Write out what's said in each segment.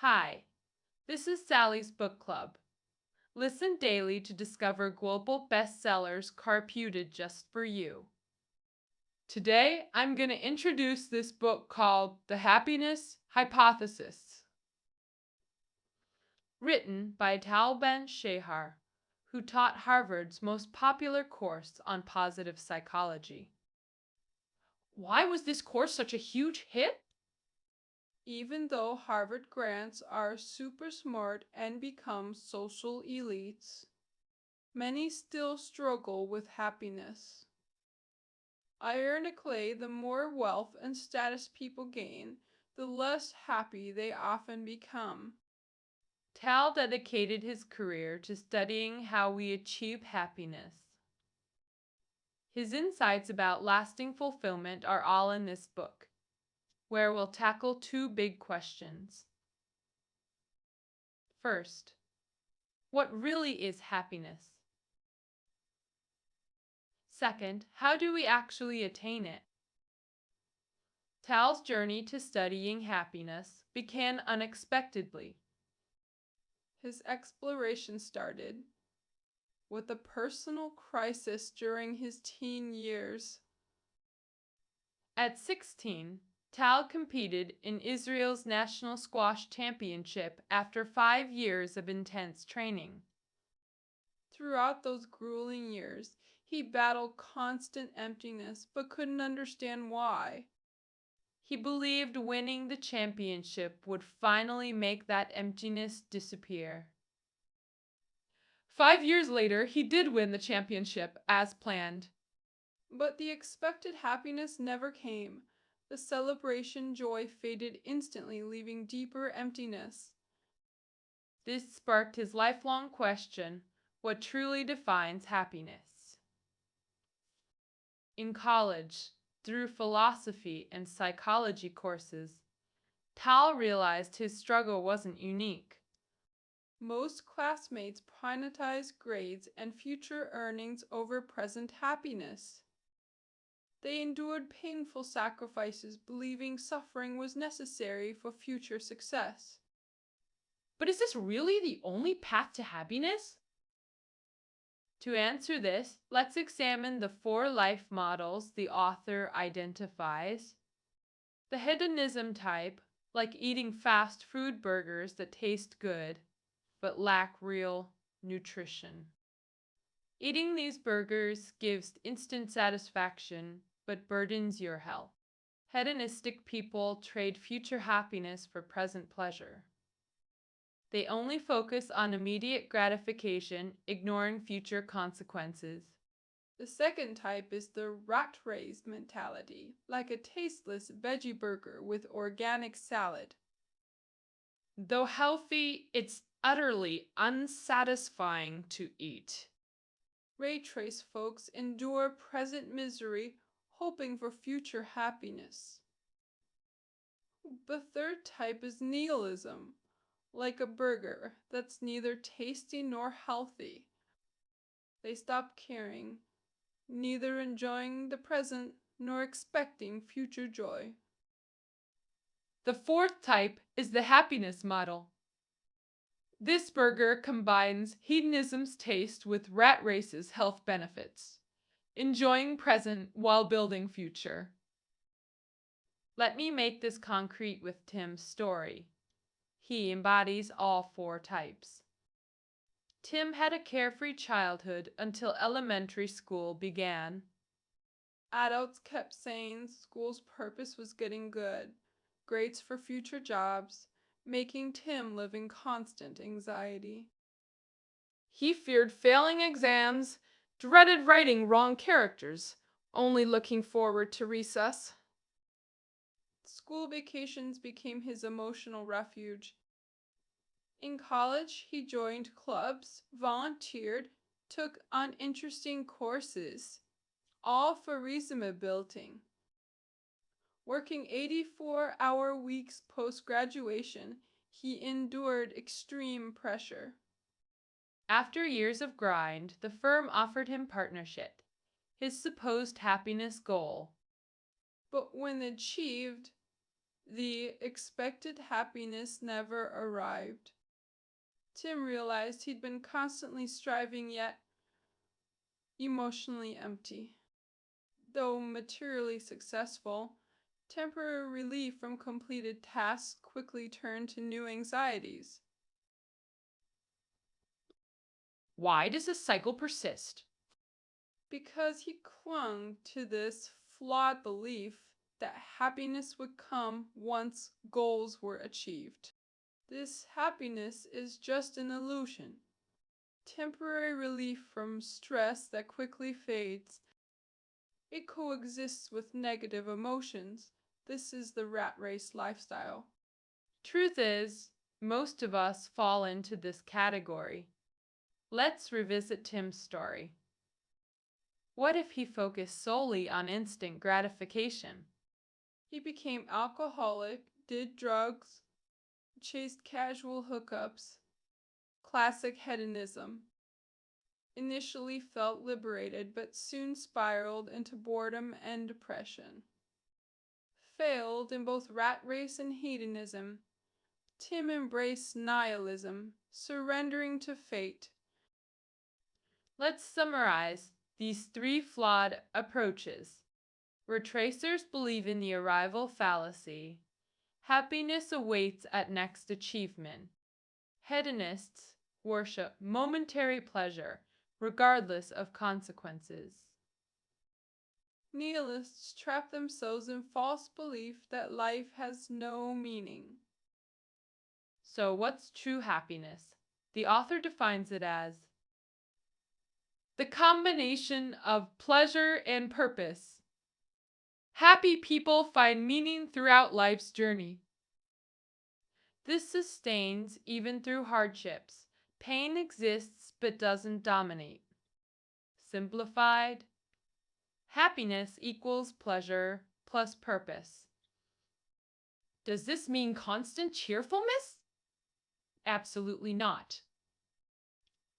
Hi, this is Sally's Book Club. Listen daily to discover global bestsellers carputed just for you. Today, I'm going to introduce this book called The Happiness Hypothesis, written by Tal Ben-Shahar, who taught Harvard's most popular course on positive psychology. Why was this course such a huge hit? Even though Harvard grants are super smart and become social elites, many still struggle with happiness. Ironically, the more wealth and status people gain, the less happy they often become. Tal dedicated his career to studying how we achieve happiness. His insights about lasting fulfillment are all in this book, where we'll tackle two big questions. First, what really is happiness? Second, how do we actually attain it? Tal's journey to studying happiness began unexpectedly. His exploration started with a personal crisis during his teen years. At 16, Tal competed in Israel's National Squash Championship after 5 years of intense training. Throughout those grueling years, he battled constant emptiness but couldn't understand why. He believed winning the championship would finally make that emptiness disappear. 5 years later, he did win the championship as planned. But the expected happiness never came. The celebration joy faded instantly, leaving deeper emptiness. This sparked his lifelong question: what truly defines happiness? In college, through philosophy and psychology courses, Tal realized his struggle wasn't unique. Most classmates prioritize grades and future earnings over present happiness. They endured painful sacrifices, believing suffering was necessary for future success. But is this really the only path to happiness? To answer this, let's examine the 4 life models the author identifies. The hedonism type, like eating fast food burgers that taste good but lack real nutrition. Eating these burgers gives instant satisfaction but burdens your health. Hedonistic people trade future happiness for present pleasure. They only focus on immediate gratification, ignoring future consequences. The second type is the rat race mentality, like a tasteless veggie burger with organic salad. Though healthy, it's utterly unsatisfying to eat. Ray trace folks endure present misery, hoping for future happiness. The third type is nihilism, like a burger that's neither tasty nor healthy. They stop caring, neither enjoying the present nor expecting future joy. The fourth type is the happiness model. This burger combines hedonism's taste with rat race's health benefits, enjoying present while building future. Let me make this concrete with Tim's story. He embodies all 4 types. Tim had a carefree childhood until elementary school began. Adults kept saying school's purpose was getting good, grades for future jobs, making Tim live in constant anxiety. He feared failing exams, dreaded writing wrong characters, only looking forward to recess. School vacations became his emotional refuge. In college, he joined clubs, volunteered, took uninteresting courses, all for resume building. Working 84-hour weeks post-graduation, he endured extreme pressure. After years of grind, the firm offered him partnership, his supposed happiness goal. But when achieved, The expected happiness never arrived. Tim realized he'd been constantly striving yet emotionally empty. Though materially successful, temporary relief from completed tasks quickly turned to new anxieties. Why does this cycle persist? Because he clung to this flawed belief that happiness would come once goals were achieved. This happiness is just an illusion, temporary relief from stress that quickly fades. It coexists with negative emotions. This is the rat race lifestyle. Truth is, most of us fall into this category. Let's revisit Tim's story. What if he focused solely on instant gratification? He became alcoholic, did drugs, chased casual hookups, classic hedonism. Initially felt liberated, but soon spiraled into boredom and depression. Failed in both rat race and hedonism, Tim embraced nihilism, surrendering to fate. Let's summarize these three flawed approaches. Retracers believe in the arrival fallacy. Happiness awaits at next achievement. Hedonists worship momentary pleasure, regardless of consequences. Nihilists trap themselves in false belief that life has no meaning. So, what's true happiness? The author defines it as the combination of pleasure and purpose. Happy people find meaning throughout life's journey. This sustains even through hardships. Pain exists but doesn't dominate. Simplified, happiness equals pleasure plus purpose. Does this mean constant cheerfulness? Absolutely not.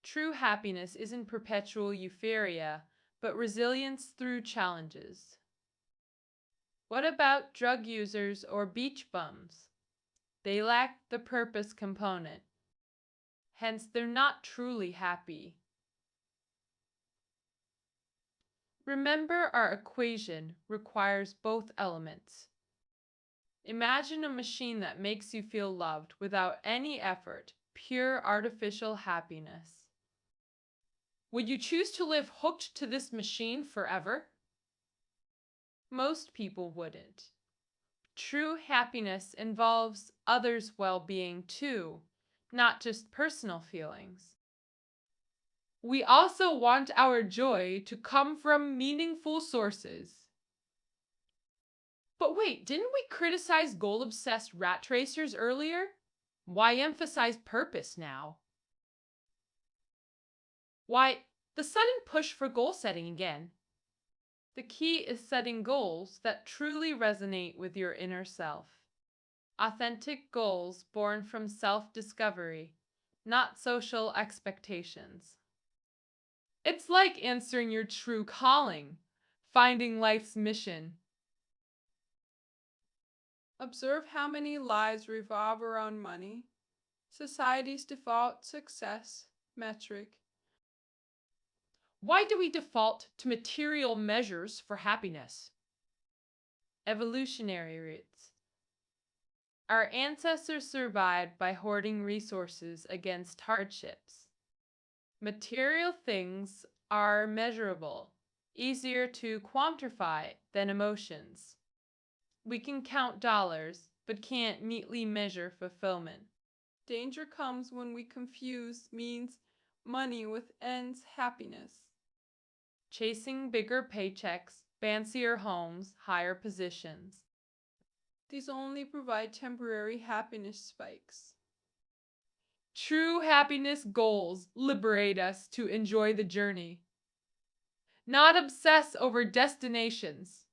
True happiness isn't perpetual euphoria, but resilience through challenges. What about drug users or beach bums? They lack the purpose component. Hence, they're not truly happy. Remember, our equation requires both elements. Imagine a machine that makes you feel loved without any effort, pure artificial happiness. Would you choose to live hooked to this machine forever? Most people wouldn't. True happiness involves others' well-being too, not just personal feelings. We also want our joy to come from meaningful sources. But wait, didn't we criticize goal-obsessed rat tracers earlier? Why emphasize purpose now? Why, the sudden push for goal setting again? The key is setting goals that truly resonate with your inner self. Authentic goals born from self-discovery, not social expectations. It's like answering your true calling, finding life's mission. Observe how many lives revolve around money, society's default success metric. Why do we default to material measures for happiness? Evolutionary roots. Our ancestors survived by hoarding resources against hardships. Material things are measurable, easier to quantify than emotions. We can count dollars, but can't neatly measure fulfillment. Danger comes when we confuse means money with ends happiness. Chasing bigger paychecks, fancier homes, higher positions. These only provide temporary happiness spikes. True happiness goals liberate us to enjoy the journey, not obsess over destinations.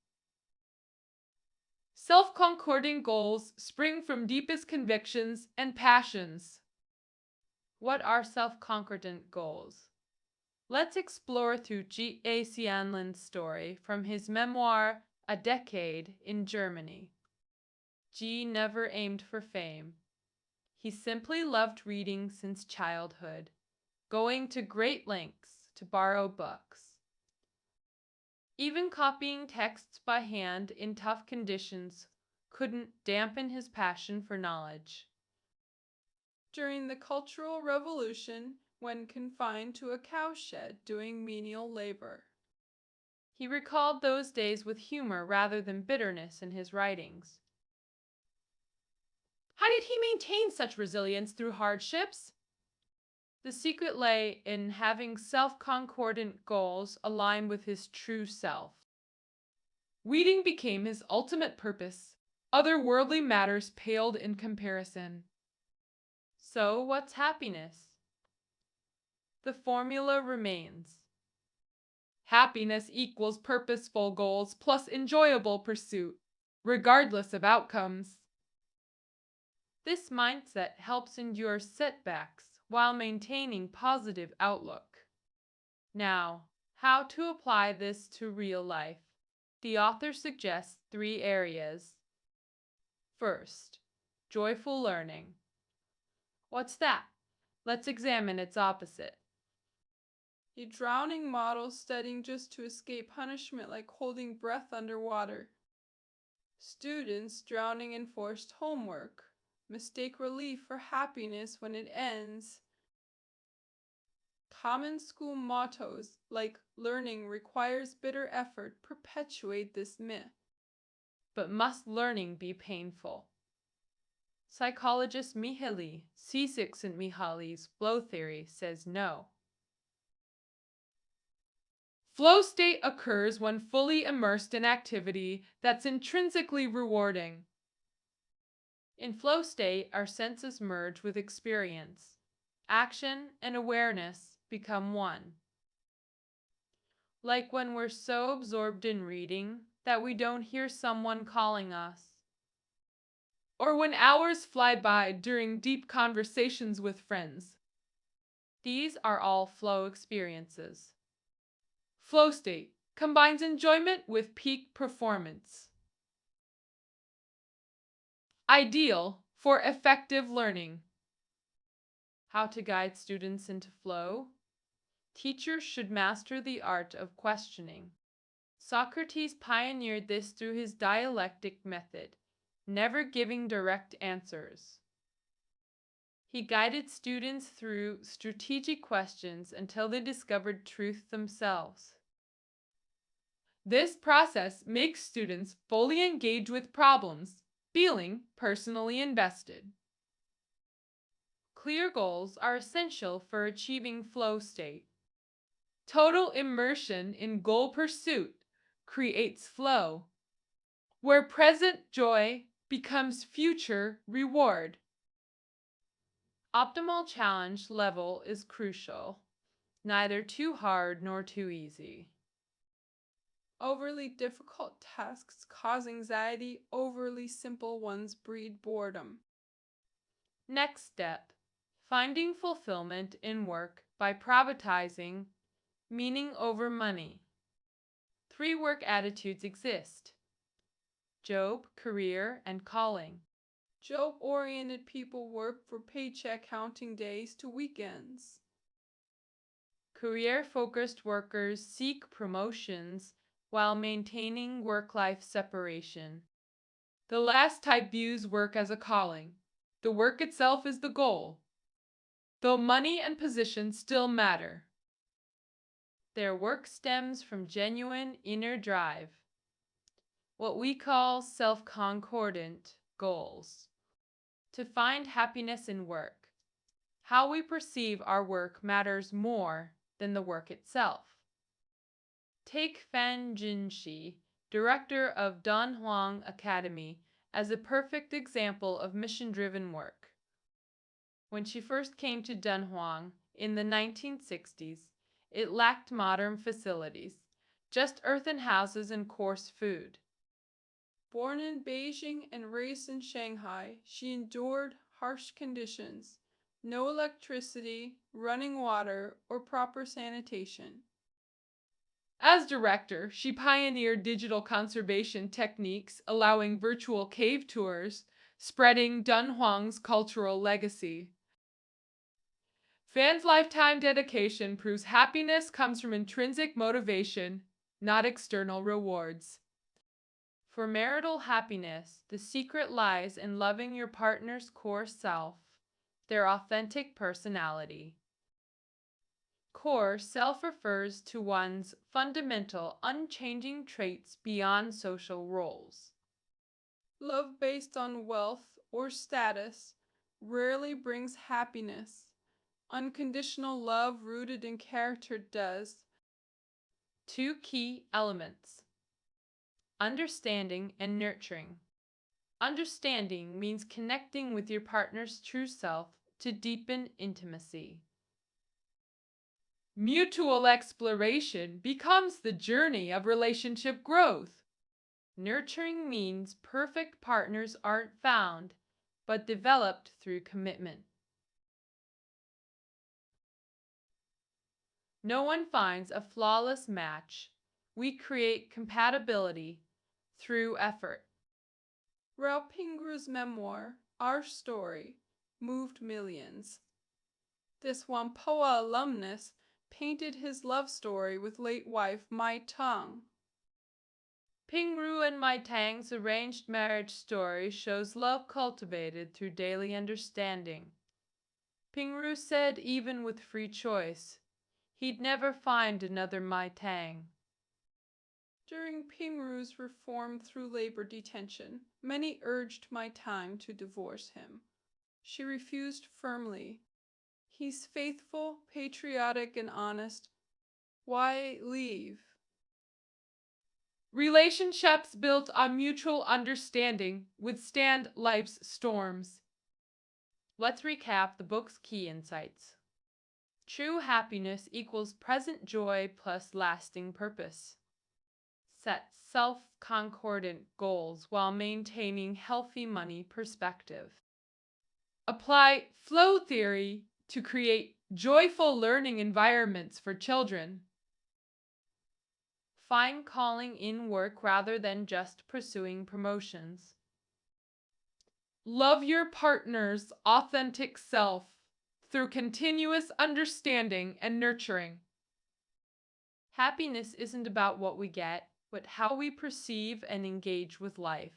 Self-concording goals spring from deepest convictions and passions. What are self-concordant goals? Let's explore through G.A. Cianlin's story from his memoir, A Decade in Germany. G never aimed for fame. He simply loved reading since childhood, going to great lengths to borrow books. Even copying texts by hand in tough conditions couldn't dampen his passion for knowledge. During the Cultural Revolution, when confined to a cowshed doing menial labor, He recalled those days with humor rather than bitterness in his writings. How did he maintain such resilience through hardships? The secret lay in having self-concordant goals align with his true self. Reading became his ultimate purpose. Other worldly matters paled in comparison. So, what's happiness? The formula remains. Happiness equals purposeful goals plus enjoyable pursuit, regardless of outcomes. This mindset helps endure setbacks while maintaining positive outlook. Now, how to apply this to real life? The author suggests 3 areas. First, joyful learning. What's that? Let's examine its opposite. a drowning model studying just to escape punishment like holding breath underwater. Students drowning in forced homework, mistake relief for happiness when it ends. Common school mottos like learning requires bitter effort perpetuate this myth. But must learning be painful? Psychologist Mihaly Csikszentmihalyi's flow theory says no. Flow state occurs when fully immersed in activity that's intrinsically rewarding. In flow state, our senses merge with experience. Action and awareness become one. Like when we're so absorbed in reading that we don't hear someone calling us. Or when hours fly by during deep conversations with friends. These are all flow experiences. Flow state combines enjoyment with peak performance. Ideal for effective learning. How to guide students into flow? Teachers should master the art of questioning. Socrates pioneered this through his dialectic method, never giving direct answers. He guided students through strategic questions until they discovered truth themselves. This process makes students fully engage with problems, feeling personally invested. Clear goals are essential for achieving flow state. Total immersion in goal pursuit creates flow, where present joy becomes future reward. Optimal challenge level is crucial, neither too hard nor too easy. Overly difficult tasks cause anxiety, overly simple ones breed boredom. Next step, finding fulfillment in work by privatizing meaning over money. 3 work attitudes exist: job, career, and calling. Job-oriented people work for paycheck counting days to weekends. Career-focused workers seek promotions while maintaining work-life separation. The last type views work as a calling. The work itself is the goal, though money and position still matter. Their work stems from genuine inner drive, what we call self-concordant goals. To find happiness in work, how we perceive our work matters more than the work itself. Take Fan Jinshi, director of Danhuang Academy, as a perfect example of mission-driven work. When she first came to Dunhuang in the 1960s, it lacked modern facilities, just earthen houses and coarse food. Born in Beijing and raised in Shanghai, she endured harsh conditions, no electricity, running water, or proper sanitation. As director, she pioneered digital conservation techniques, allowing virtual cave tours, spreading Dunhuang's cultural legacy. Fans' lifetime dedication proves happiness comes from intrinsic motivation, not external rewards. For marital happiness, the secret lies in loving your partner's core self, their authentic personality. Core self refers to one's fundamental, unchanging traits beyond social roles. Love based on wealth or status rarely brings happiness. Unconditional love rooted in character does. Two key elements: understanding and nurturing. Understanding means connecting with your partner's true self to deepen intimacy. Mutual exploration becomes the journey of relationship growth. Nurturing means perfect partners aren't found, but developed through commitment. No one finds a flawless match. We create compatibility through effort. Rao Pingu's memoir, Our Story, moved millions. This Whampoa alumnus painted his love story with late wife Mai Tang. Pingru and Mai Tang's arranged marriage story shows love cultivated through daily understanding. Pingru said even with free choice, he'd never find another Mai Tang. During Pingru's reform through labor detention, many urged Mai Tang to divorce him. She refused firmly. He's faithful, patriotic, and honest. Why leave? Relationships built on mutual understanding withstand life's storms. Let's recap the book's key insights. True happiness equals present joy plus lasting purpose. Set self-concordant goals while maintaining healthy money perspective. Apply flow theory to create joyful learning environments for children. Find calling in work rather than just pursuing promotions. Love your partner's authentic self through continuous understanding and nurturing. Happiness isn't about what we get, but how we perceive and engage with life.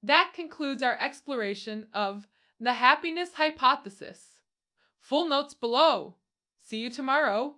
That concludes our exploration of the happiness hypothesis. Full notes below. See you tomorrow.